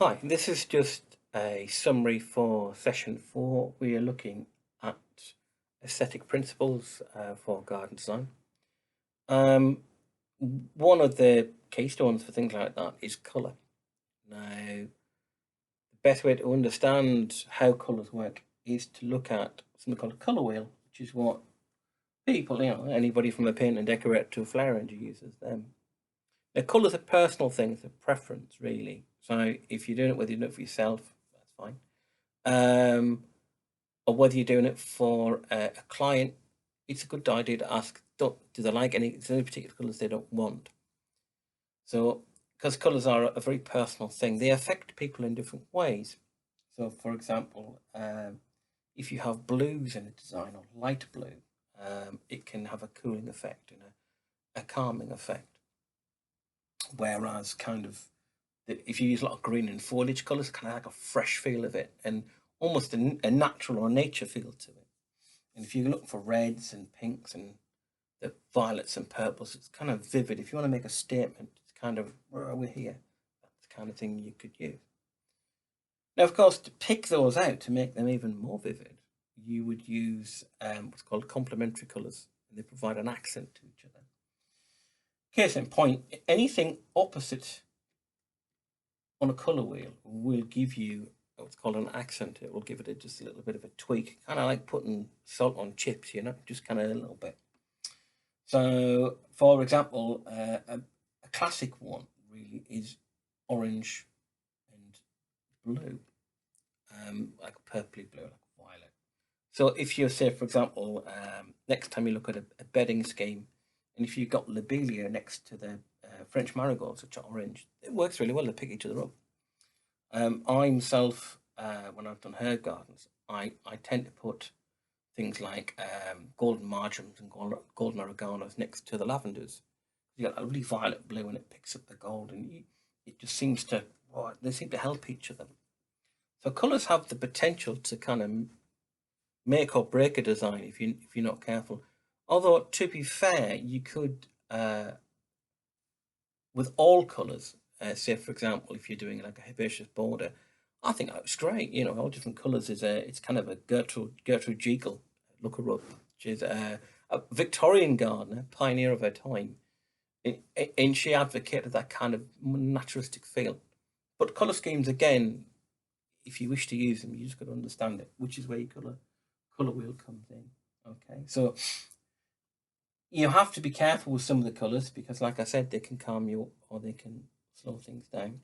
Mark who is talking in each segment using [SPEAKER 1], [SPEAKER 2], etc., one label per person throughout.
[SPEAKER 1] Hi, this is just a summary for session 4. We are looking at aesthetic principles for garden design. Um, One of the keystones for things like that is colour. Now, the best way to understand how colours work is to look at something called a colour wheel, which is what people, anybody from a paint and decorator to a flower arranger uses them. Now, colour's a personal thing, it's a preference, really. So if you're doing it whether you do it for yourself, that's fine. Or whether you're doing it for a client, it's a good idea to ask, do they like any particular colours they don't want? So, because colours are a very personal thing, they affect people in different ways. So, for example, if you have blues in a design or light blue, it can have a cooling effect and a calming effect. Whereas, if you use a lot of green and foliage colours, kind of like a fresh feel of it and almost a natural or nature feel to it. And if you look for reds and pinks and the violets and purples, it's kind of vivid. If you want to make a statement, it's kind of, where are we here? That's the kind of thing you could use. Now, of course, to pick those out to make them even more vivid, you would use what's called complementary colors, and they provide an accent to each other. Case in point, anything opposite on a color wheel will give you what's called an accent. It will give it just a little bit of a tweak, kind of like putting salt on chips, just kind of a little bit. So, for example, a classic one really is orange and blue, like purpley blue, like violet. So, if you say, for example, next time you look at a bedding scheme, and if you've got lobelia next to the French marigolds, which are orange, it works really well to pick each other up. I myself, when I've done herb gardens, I tend to put things like golden marjoram and golden oreganos next to the lavenders. You got a really violet blue and it picks up the gold, and it just seems to, they seem to help each other. So colours have the potential to kind of make or break a design if you're not careful. Although to be fair, you could with all colours. Say for example, if you're doing like a herbaceous border, I think that looks great. All different colours it's kind of a Gertrude Jekyll. Look her up. She's a Victorian gardener, pioneer of her time, and she advocated that kind of naturalistic feel. But colour schemes again, if you wish to use them, you just got to understand it, which is where your colour wheel comes in. Okay, so you have to be careful with some of the colours because, like I said, they can calm you or they can slow things down.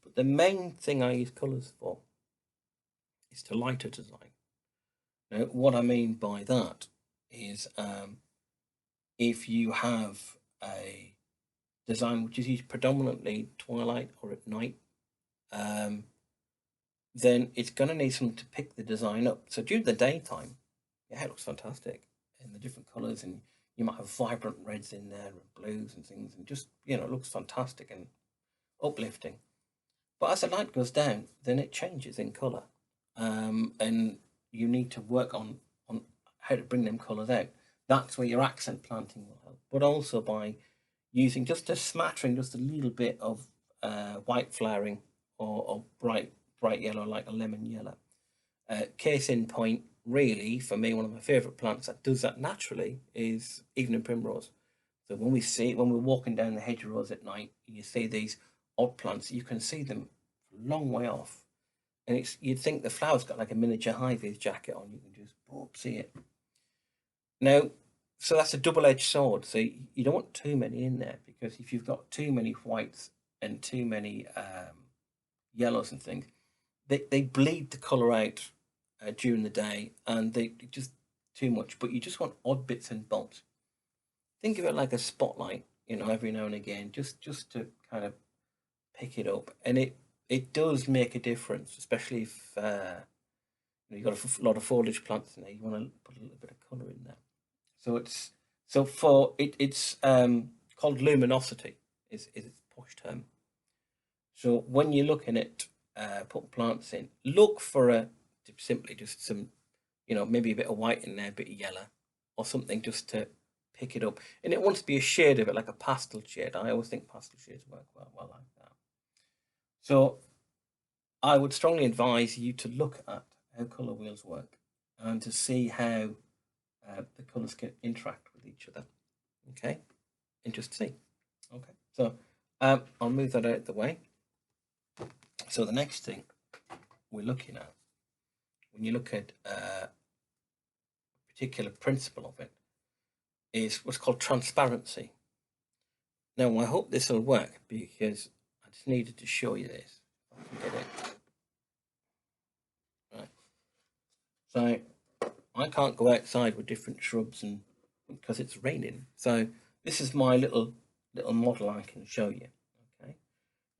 [SPEAKER 1] But the main thing I use colours for is to light a design. Now, what I mean by that is if you have a design which is used predominantly twilight or at night, um, then it's going to need something to pick the design up. So during the daytime, yeah, it looks fantastic in the different colours, and you might have vibrant reds in there and blues and things, and just it looks fantastic and uplifting. But as the light goes down, then it changes in colour, and you need to work on how to bring them colours out. That's where your accent planting will help, but also by using just a smattering, just a little bit of white flowering or bright yellow, like a lemon yellow. Case in point, really, for me, one of my favourite plants that does that naturally is evening primrose. So when we're walking down the hedgerows at night, you see these odd plants. You can see them a long way off, and you'd think the flower's got like a miniature high-vis jacket on. You can just see it. Now, so that's a double-edged sword. So you don't want too many in there because if you've got too many whites and too many yellows and things, they bleed the colour out during the day, and they just too much. But you just want odd bits and bobs. Think of it like a spotlight, every now and again, just to kind of pick it up, and it does make a difference, especially if you've got a lot of foliage plants in there. You want to put a little bit of colour in there. So it's called luminosity is its posh term. So when you're looking at putting plants in, look for simply just some, maybe a bit of white in there, a bit of yellow, or something just to pick it up. And it wants to be a shade of it, like a pastel shade. I always think pastel shades work well like that. So I would strongly advise you to look at how colour wheels work and to see how the colours can interact with each other. Okay, and just see. Okay, so I'll move that out of the way. So the next thing we're looking at, when you look at a particular principle of it, is what's called transparency. Now, I hope this will work because I just needed to show you this. If I can get it. Right. So I can't go outside with different shrubs and because it's raining. So this is my little model I can show you. Okay.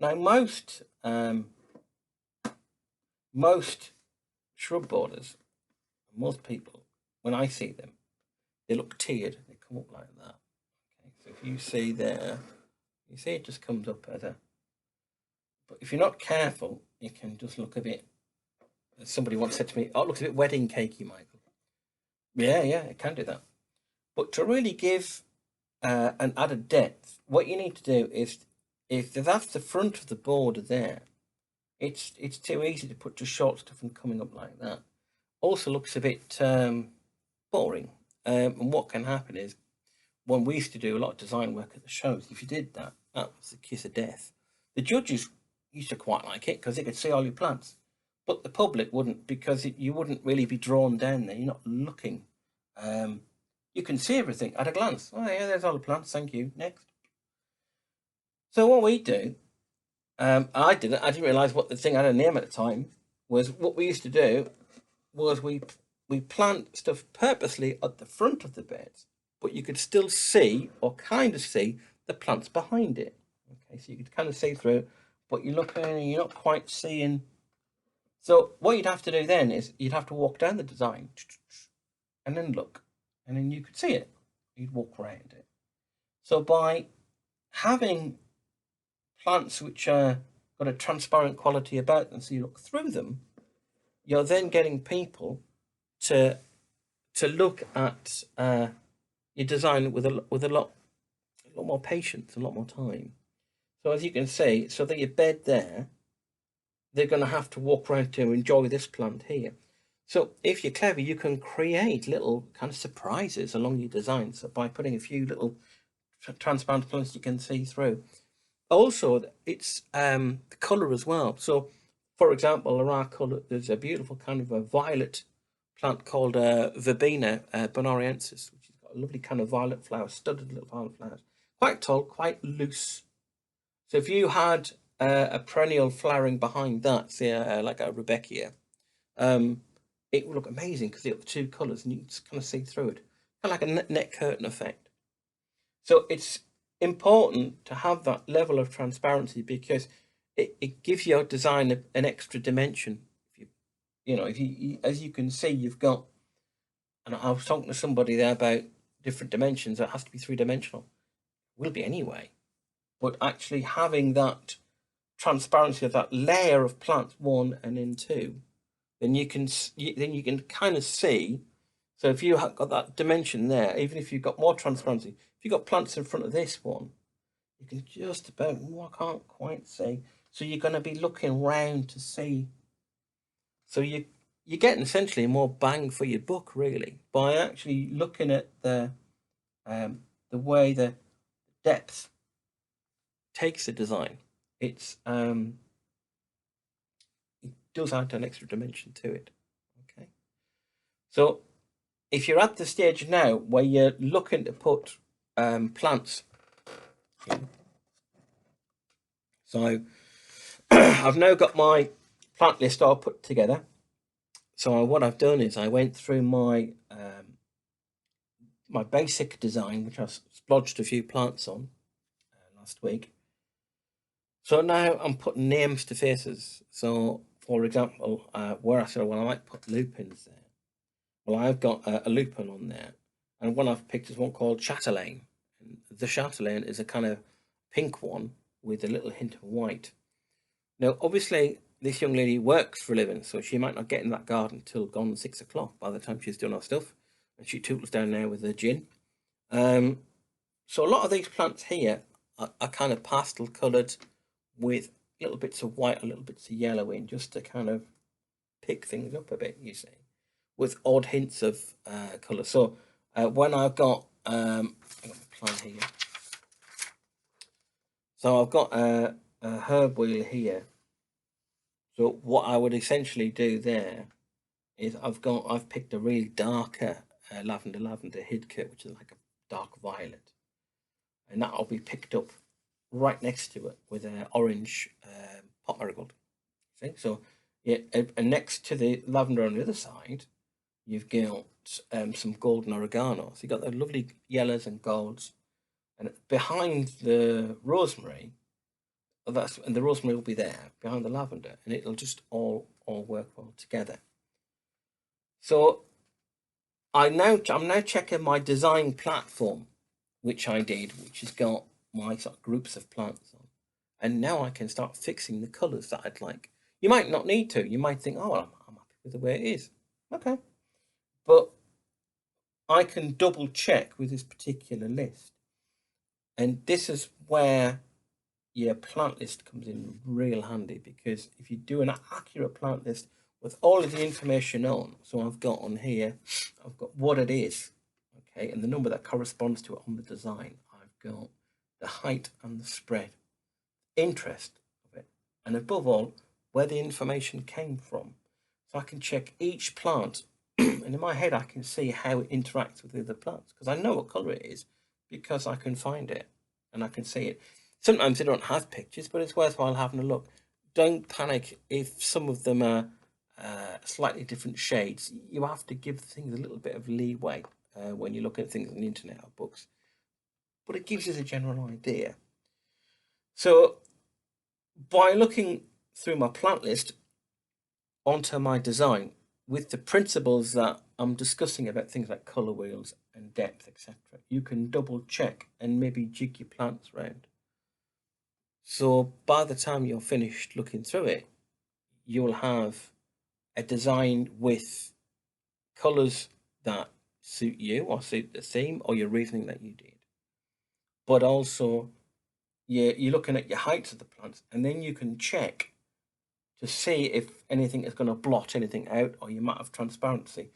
[SPEAKER 1] Now most shrub borders, most people, when I see them, they look tiered. They come up like that. Okay. So if you see there, you see it just comes up as a. But if you're not careful, it can just look a bit. Somebody once said to me, "Oh, it looks a bit wedding cakey, Michael." Yeah, it can do that. But to really give an added depth, what you need to do is, if that's the front of the border there, it's too easy to put just short stuff and coming up like that. Also looks a bit boring. And what can happen is, when we used to do a lot of design work at the shows, if you did that, that was the kiss of death. The judges used to quite like it because they could see all your plants, but the public wouldn't, because you wouldn't really be drawn down there. You're not looking. You can see everything at a glance. Oh yeah, there's all the plants. Thank you. Next. So what we do, I didn't realise what the thing had a name at the time. Was what we used to do was we plant stuff purposely at the front of the beds, but you could still see or kind of see the plants behind it. Okay, so you could kind of see through, but you're looking and you're not quite seeing. So what you'd have to do then is you'd have to walk down the design and then look, and then you could see it. You'd walk around it. So by having plants which are got a transparent quality about them, so you look through them, you're then getting people to look at your design with a lot more patience, a lot more time. So as you can see, so that your bed there, they're going to have to walk around to enjoy this plant here. So if you're clever, you can create little kind of surprises along your design. So by putting a few little transparent plants you can see through. Also, it's the colour as well. So, for example, there's a beautiful kind of a violet plant called Verbena bonariensis, which has got a lovely kind of violet flower, studded little violet flowers. Quite tall, quite loose. So if you had a perennial flowering behind that, say like a Rebecca, it would look amazing because you've got the two colours and you can just kind of see through it. Kind of like a net curtain effect. So it's important to have that level of transparency because it gives your design an extra dimension. If you as you can see, you've got, and I was talking to somebody there about different dimensions. It has to be three-dimensional. Will be anyway, but actually having that transparency of that layer of plants, one and then two, then you can kind of see. So if you have got that dimension there, even if you've got more transparency, if you've got plants in front of this one, you can just about, I can't quite see. So you're going to be looking round to see. So you're getting essentially more bang for your buck, really, by actually looking at the way the depth takes the design. It does add an extra dimension to it. Okay. So if you're at the stage now where you're looking to put plants in, so I've now got my plant list all put together. So what I've done is I went through my my basic design, which I splodged a few plants on last week. So now I'm putting names to faces. So for example, where I said, well, I might put lupins there. Well, I've got a lupin on there, and one I've picked is one called chatelaine. And the chatelaine is a kind of pink one with a little hint of white. Now, obviously, this young lady works for a living, so she might not get in that garden till gone 6 o'clock by the time she's done her stuff, and she tootles down there with her gin. So a lot of these plants here are kind of pastel coloured with little bits of white, a little bits of yellow in, just to kind of pick things up a bit, you see, with odd hints of colour. So when I've got my plan here, so I've got a herb wheel here. So what I would essentially do there is I've picked a really darker lavender hidcote, which is like a dark violet, and that'll be picked up right next to it with an orange pot marigold. See, so yeah, and next to the lavender on the other side, you've got some golden oregano. So you've got the lovely yellows and golds, and behind the rosemary, and the rosemary will be there behind the lavender, and it'll just all work well together. So I'm now checking my design platform, which I did, which has got my sort of groups of plants on, and now I can start fixing the colours that I'd like. You might not need to. You might think, oh, well, I'm happy with the way it is. Okay, but I can double check with this particular list, and this is where your plant list comes in real handy, because if you do an accurate plant list with all of the information on, so I've got on here, I've got what it is, okay, and the number that corresponds to it on the design. I've got the height and the spread, interest of it, and above all, where the information came from. So I can check each plant, and in my head I can see how it interacts with the other plants, because I know what colour it is, because I can find it and I can see it. Sometimes they don't have pictures, but it's worthwhile having a look. Don't panic if some of them are slightly different shades. You have to give things a little bit of leeway when you look at things on the internet or books. But it gives us a general idea. So by looking through my plant list onto my design with the principles that I'm discussing about things like colour wheels and depth, etc., you can double check and maybe jig your plants around. So by the time you're finished looking through it, you'll have a design with colours that suit you or suit the theme or your reasoning that you did. But also, you're looking at your heights of the plants, and then you can check to see if anything is going to blot anything out, or you might have transparency.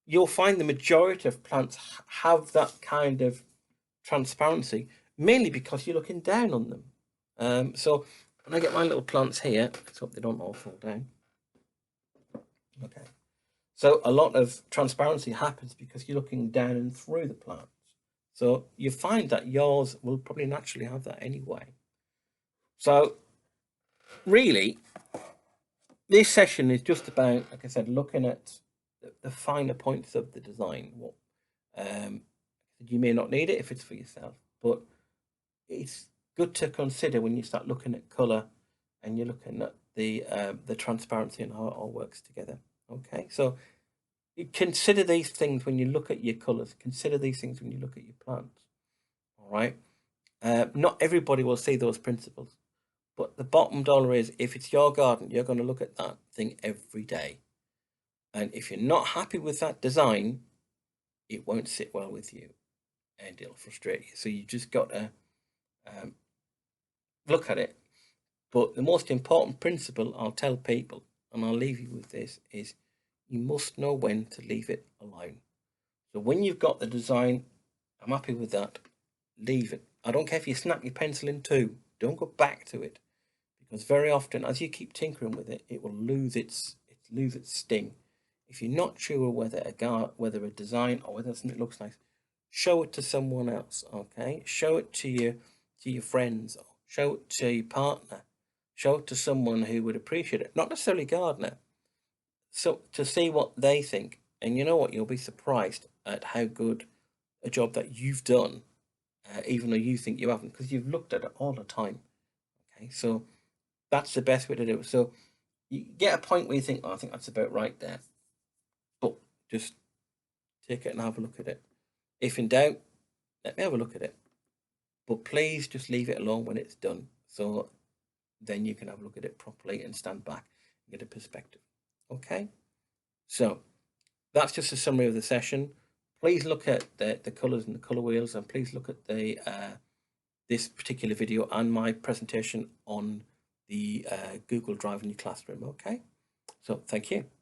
[SPEAKER 1] You'll find the majority of plants have that kind of transparency, mainly because you're looking down on them. So when I get my little plants here, let's hope they don't all fall down. Okay. So a lot of transparency happens because you're looking down and through the plants. So you find that yours will probably naturally have that anyway. So really, this session is just about, like I said, looking at the finer points of the design. What you may not need it if it's for yourself, but it's good to consider when you start looking at colour and you're looking at the transparency and how it all works together. Okay, so consider these things when you look at your colours. Consider these things when you look at your plants. All right, not everybody will see those principles, but the bottom dollar is, if it's your garden, you're going to look at that thing every day, and if you're not happy with that design, it won't sit well with you, and it'll frustrate you. So you just got to look at it. But the most important principle I'll tell people, and I'll leave you with this, is you must know when to leave it alone. So when you've got the design, I'm happy with that, leave it. I don't care if you snap your pencil in two, don't go back to it, because very often as you keep tinkering with it, it will lose its sting. If you're not sure whether a design or whether something looks nice, show it to someone else. Okay, show it to your friends, or show it to your partner, show it to someone who would appreciate it, not necessarily a gardener. So to see what they think, and you know what, you'll be surprised at how good a job that you've done, even though you think you haven't, because you've looked at it all the time. Okay, so that's the best way to do it. So you get a point where you think, oh, I think that's about right there, but just take it and have a look at it. If in doubt, let me have a look at it, but please just leave it alone when it's done, so then you can have a look at it properly and stand back and get a perspective. Okay, so that's just a summary of the session. Please look at the colours and the colour wheels, and please look at the this particular video and my presentation on the Google Drive in your classroom. Okay, so thank you.